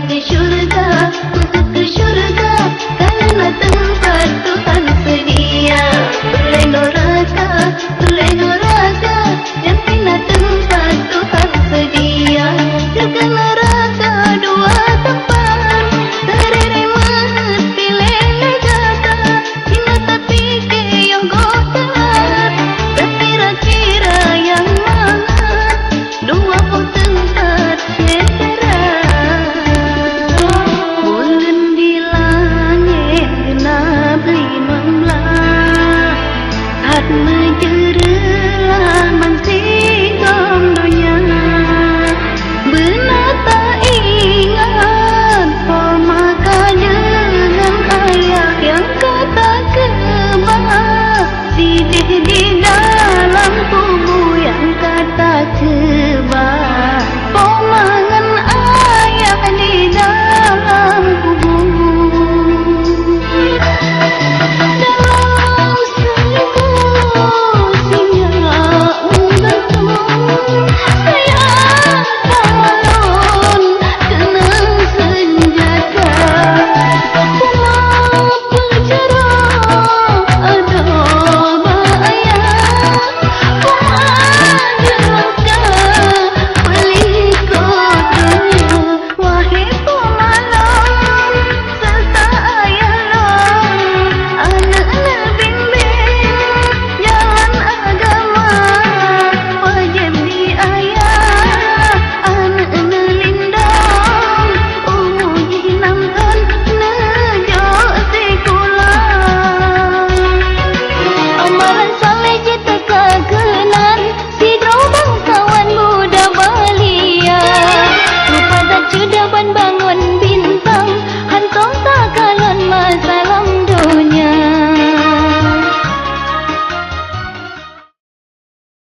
ke syurga, masuk ke syurga, karena tempat Tuhan sedia. Belai neraka, yang bina tempat Tuhan sedia. Syurga neraka dua tempat, terere mahat pilih negata, hina tapi ke yang godaat, kira-kira yang mahat, dua pun tempat cedera. Bulan di langit genap 15,